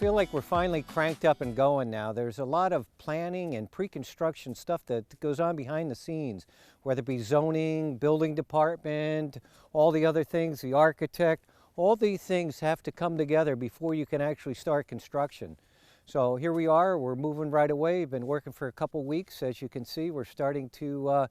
feel like we're finally cranked up and going now. There's a lot of planning and pre-construction stuff that goes on behind the scenes, whether it be zoning, building department, all the other things, the architect. All these things have to come together before you can actually start construction. So here we are, we're moving right away. We've been working for a couple weeks. As you can see, we're starting to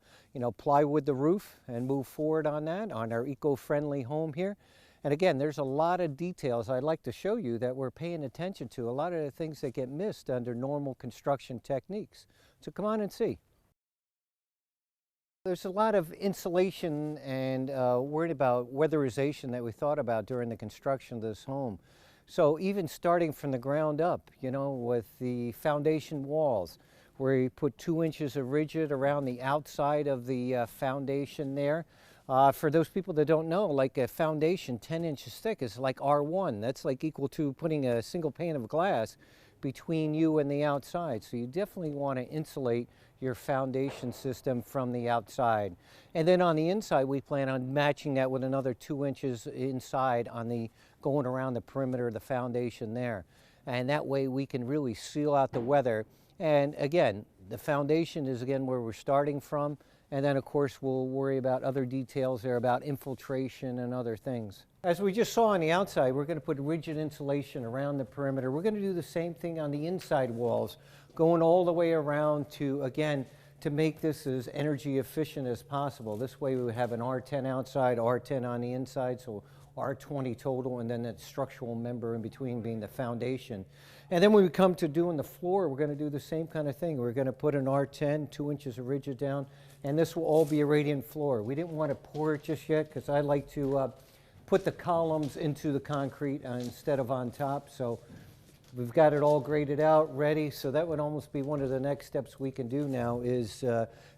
plywood the roof and move forward on that, on our eco-friendly home here. And again, there's a lot of details I'd like to show you that we're paying attention to, a lot of the things that get missed under normal construction techniques. So come on and see. There's a lot of insulation and worried about weatherization that we thought about during the construction of this home. So even starting from the ground up, with the foundation walls, where you put 2 inches of rigid around the outside of the foundation there. For those people that don't know, like a foundation 10 inches thick is like R1. That's like equal to putting a single pane of glass between you and the outside. So you definitely want to insulate your foundation system from the outside. And then on the inside, we plan on matching that with another 2 inches inside on the going around the perimeter of the foundation there. And that way we can really seal out the weather. And again, the foundation is again where we're starting from. And then of course we'll worry about other details there about infiltration and other things. As we just saw on the outside, we're going to put rigid insulation around the perimeter. We're going to do the same thing on the inside walls, going all the way around to, again, to make this as energy efficient as possible. This way we would have an R10 outside, R10 on the inside, so R20 total, and then that structural member in between being the foundation. And then when we come to doing the floor, we're going to do the same kind of thing. We're going to put an R10, 2 inches of rigid down, and this will all be a radiant floor. We didn't want to pour it just yet because I like to put the columns into the concrete instead of on top. So we've got it all graded out, ready. So that would almost be one of the next steps we can do now is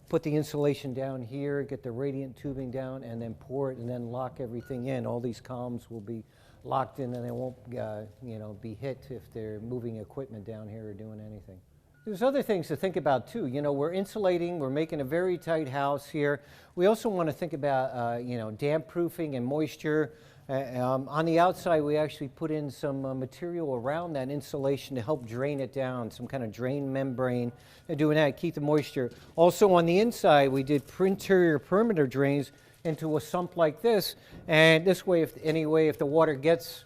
put the insulation down here, get the radiant tubing down, and then pour it and then lock everything in. All these columns will be locked in and they won't be hit if they're moving equipment down here or doing anything. There's other things to think about too. We're insulating, we're making a very tight house here. We also want to think about, damp proofing and moisture. On the outside, we actually put in some material around that insulation to help drain it down, some kind of drain membrane. And doing that, keep the moisture. Also on the inside, we did interior perimeter drains into a sump like this. And this way, if the water gets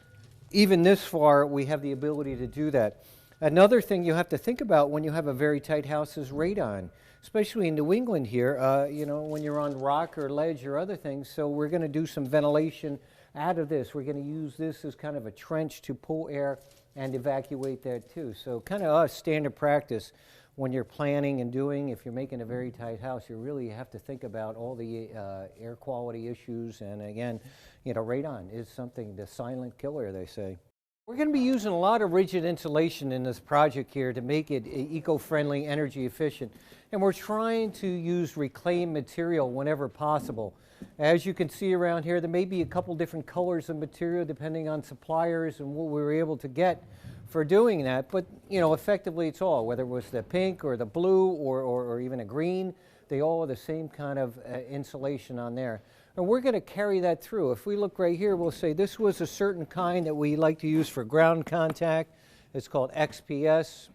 even this far, we have the ability to do that. Another thing you have to think about when you have a very tight house is radon, especially in New England here, when you're on rock or ledge or other things. So we're going to do some ventilation out of this. We're going to use this as kind of a trench to pull air and evacuate that too. So kind of a standard practice when you're planning and doing, if you're making a very tight house, you really have to think about all the air quality issues. And again, radon is something, the silent killer, they say. We're going to be using a lot of rigid insulation in this project here to make it eco-friendly, energy efficient. And we're trying to use reclaimed material whenever possible. As you can see around here, there may be a couple different colors of material depending on suppliers and what we were able to get for doing that. But, effectively it's all, whether it was the pink or the blue or even a green, they all are the same kind of insulation on there. And we're going to carry that through. If we look right here, we'll say this was a certain kind that we like to use for ground contact. It's called XPS.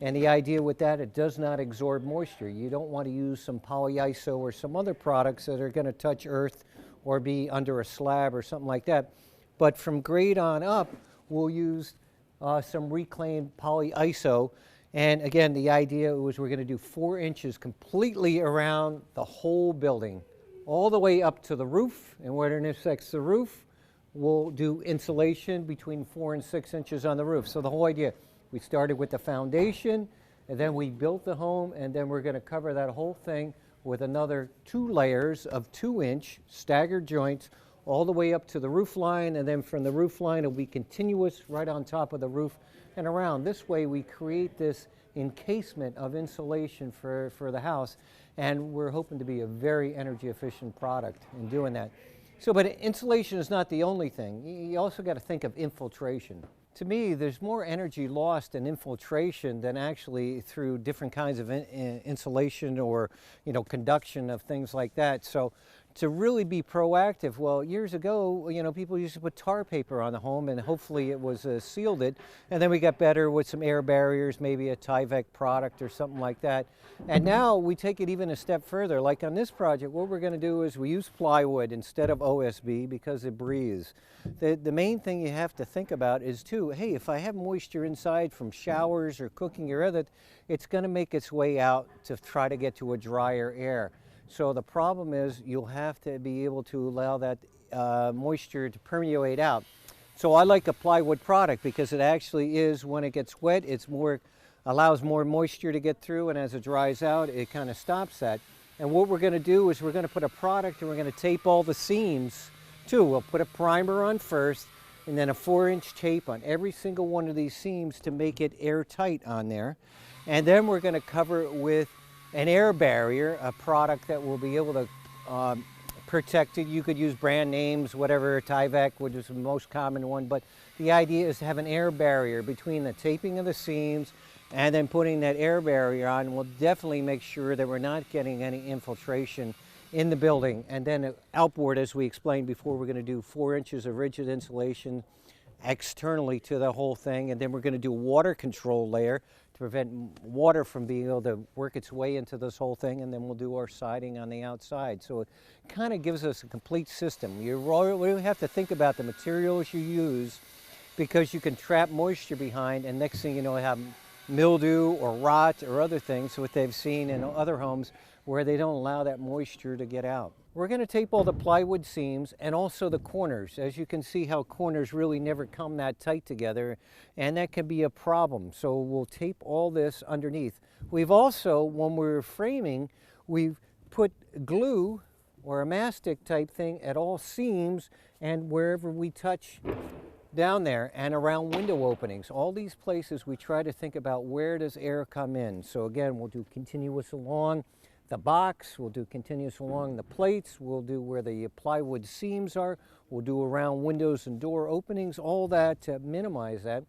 And the idea with that, it does not absorb moisture. You don't want to use some polyiso or some other products that are going to touch earth or be under a slab or something like that. But from grade on up, we'll use some reclaimed polyiso. And again, the idea was we're going to do 4 inches completely around the whole building, all the way up to the roof, and where it intersects the roof, we'll do insulation between 4 and 6 inches on the roof. So the whole idea, we started with the foundation, and then we built the home, and then we're going to cover that whole thing with another 2 layers of 2-inch staggered joints all the way up to the roof line, and then from the roof line it'll be continuous right on top of the roof and around. This way we create this encasement of insulation for the house, and we're hoping to be a very energy efficient product in doing that. So, but insulation is not the only thing. You also got to think of infiltration. To me, there's more energy lost in infiltration than actually through different kinds of insulation or, conduction of things like that. So to really be proactive. Well, years ago, you know, people used to put tar paper on the home and hopefully it was sealed it. And then we got better with some air barriers, maybe a Tyvek product or something like that. And now we take it even a step further. Like on this project, what we're going to do is we use plywood instead of OSB because it breathes. The main thing you have to think about is too, hey, if I have moisture inside from showers or cooking or other, it's going to make its way out to try to get to a drier air. So the problem is you'll have to be able to allow that moisture to permeate out. So I like a plywood product because it actually is, when it gets wet, it's more, allows more moisture to get through, and as it dries out, it kind of stops that. And what we're going to do is we're going to put a product and we're going to tape all the seams too. We'll put a primer on first and then a 4-inch tape on every single one of these seams to make it airtight on there. And then we're going to cover it with an air barrier, a product that will be able to protect it. You could use brand names, whatever, Tyvek, which is the most common one, but the idea is to have an air barrier between the taping of the seams and then putting that air barrier on will definitely make sure that we're not getting any infiltration in the building. And then outboard, as we explained before, we're going to do 4 inches of rigid insulation externally to the whole thing, and then we're going to do a water control layer to prevent water from being able to work its way into this whole thing, and then we'll do our siding on the outside. So it kind of gives us a complete system. You really have to think about the materials you use, because you can trap moisture behind, and next thing you know, have mildew or rot or other things, what they've seen in other homes where they don't allow that moisture to get out. We're going to tape all the plywood seams and also the corners. As you can see how corners really never come that tight together, and that can be a problem. So we'll tape all this underneath. We've also, when we're framing, we've put glue or a mastic type thing at all seams and wherever we touch down there and around window openings. All these places we try to think about where does air come in. So again, we'll do continuous along the box, we'll do continuous along the plates, we'll do where the plywood seams are, we'll do around windows and door openings, all that to minimize that.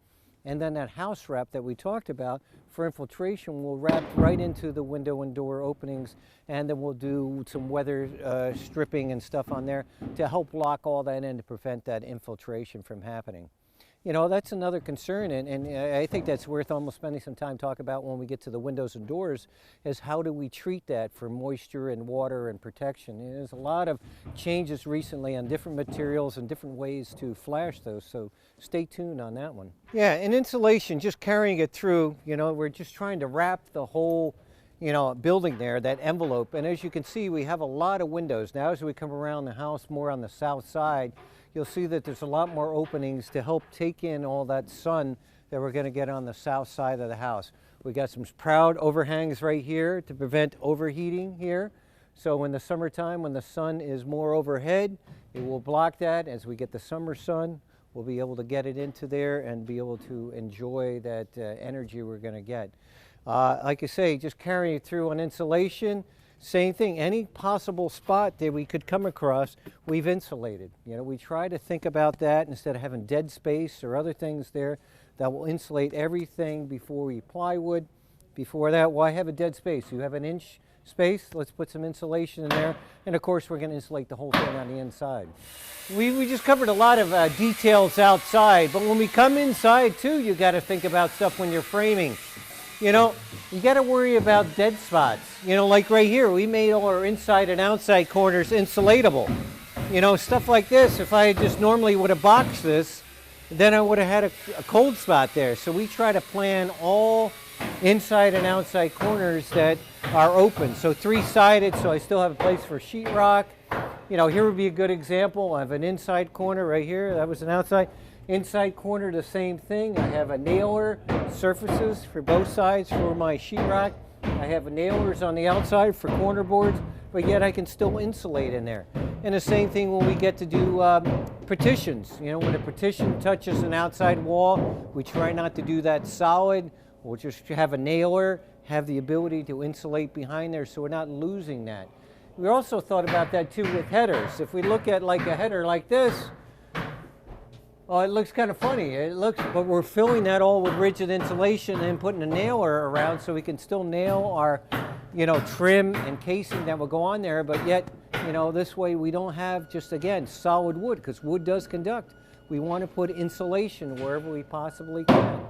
And then that house wrap that we talked about for infiltration will wrap right into the window and door openings, and then we'll do some weather stripping and stuff on there to help lock all that in to prevent that infiltration from happening. You know, that's another concern, and I think that's worth almost spending some time talking about when we get to the windows and doors, is how do we treat that for moisture and water and protection. And there's a lot of changes recently on different materials and different ways to flash those, so stay tuned on that one. Yeah, and insulation, just carrying it through, you know, we're just trying to wrap the whole, you know, building there, that envelope. And as you can see, we have a lot of windows. Now as we come around the house more on the south side, you'll see that there's a lot more openings to help take in all that sun that we're going to get on the south side of the house. We got some proud overhangs right here to prevent overheating here. So in the summertime, when the sun is more overhead, it will block that. As we get the summer sun, we'll be able to get it into there and be able to enjoy that energy we're going to get. Like I say, just carrying it through on insulation. Same thing, any possible spot that we could come across, we've insulated. You know, we try to think about that instead of having dead space or other things there that will insulate everything before we plywood. Before that, why have a dead space? You have an inch space, let's put some insulation in there. And of course, we're going to insulate the whole thing on the inside. We just covered a lot of details outside, but when we come inside too, you got to think about stuff when you're framing. You know, you got to worry about dead spots. You know, like right here, we made all our inside and outside corners insulatable. You know, stuff like this, if I just normally would have boxed this, then I would have had a cold spot there. So we try to plan all inside and outside corners that are open. So 3-sided, so I still have a place for sheetrock. You know, here would be a good example. I have an inside corner right here. That was an outside. Inside corner, the same thing. I have a nailer surfaces for both sides for my sheetrock. I have nailers on the outside for corner boards, but yet I can still insulate in there. And the same thing when we get to do partitions. You know, when a partition touches an outside wall, we try not to do that solid. We'll just have a nailer, have the ability to insulate behind there so we're not losing that. We also thought about that too with headers. If we look at like a header like this, well, it looks kind of funny. It looks, but we're filling that all with rigid insulation and putting a nailer around so we can still nail our, you know, trim and casing that will go on there. But yet, you You know, this way we don't have just, again, solid wood, because wood does conduct. We want to put insulation wherever we possibly can.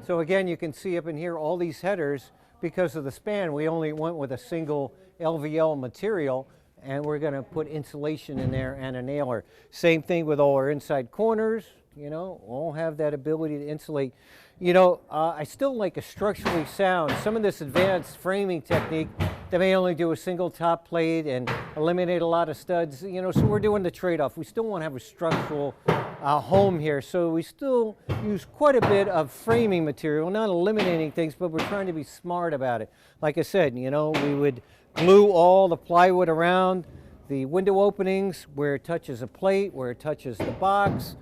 So again, you can see up in here all these headers, because of the span, we only went with a single LVL material, and we're going to put insulation in there and a nailer. Same thing with all our inside corners, you know, all have that ability to insulate. You know, I still like a structurally sound. Some of this advanced framing technique, they may only do a single top plate and eliminate a lot of studs, you know, so we're doing the trade-off. We still want to have a structural home here, so we still use quite a bit of framing material, not eliminating things, but we're trying to be smart about it. Like I said, you know, we would glue all the plywood around the window openings, where it touches a plate, where it touches the box.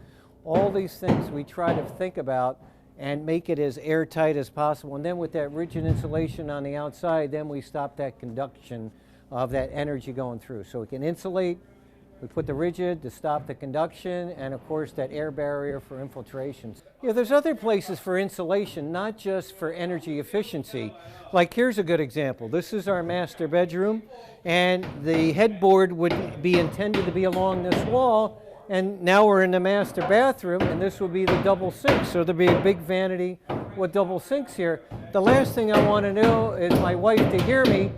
All these things we try to think about and make it as airtight as possible. And then with that rigid insulation on the outside, then we stop that conduction of that energy going through. So we can insulate, we put the rigid to stop the conduction, and of course that air barrier for infiltrations. You know, there's other places for insulation, not just for energy efficiency. Like here's a good example. This is our master bedroom, and the headboard would be intended to be along this wall. And now we're in the master bathroom, and this will be the double sink. So there'll be a big vanity with double sinks here. The last thing I want to know is my wife to hear me,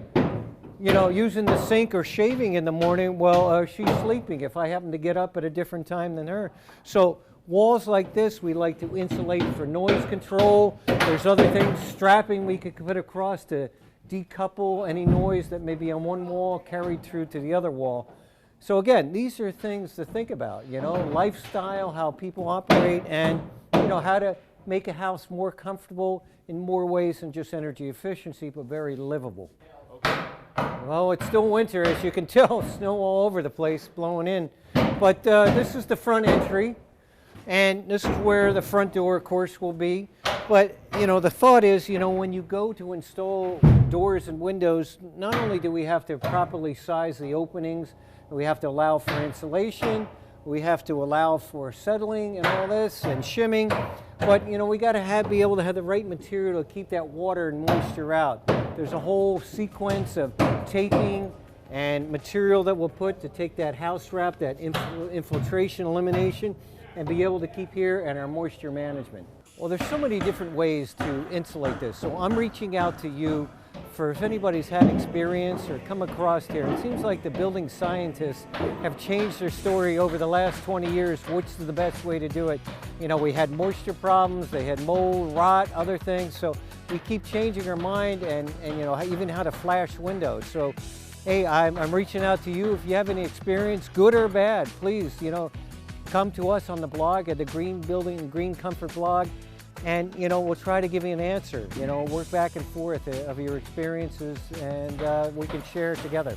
you know, using the sink or shaving in the morning while she's sleeping if I happen to get up at a different time than her. So walls like this, we like to insulate for noise control. There's other things, strapping we could put across to decouple any noise that may be on one wall carried through to the other wall. So again, these are things to think about, you know, lifestyle, how people operate, and, you know, how to make a house more comfortable in more ways than just energy efficiency, but very livable. Okay. Well, it's still winter, as you can tell, snow all over the place blowing in. But this is the front entry, and this is where the front door, of course, will be. But, you know, the thought is, you know, when you go to install doors and windows, not only do we have to properly size the openings, we have to allow for insulation, we have to allow for settling and all this and shimming, but you know, we got to be able to have the right material to keep that water and moisture out. There's a whole sequence of taping and material that we'll put to take that house wrap, that infiltration elimination, and be able to keep here, and our moisture management. Well, there's so many different ways to insulate this, so I'm reaching out to you for if anybody's had experience or come across here. It seems like the building scientists have changed their story over the last 20 years, which is the best way to do it. You know, we had moisture problems, they had mold, rot, other things, so we keep changing our mind, and you know, even how to flash windows. So, hey, I'm reaching out to you. If you have any experience, good or bad, please, you know, come to us on the blog at the Green Building and Green Comfort blog. And, you know, we'll try to give you an answer, you know, work back and forth of your experiences, and we can share it together.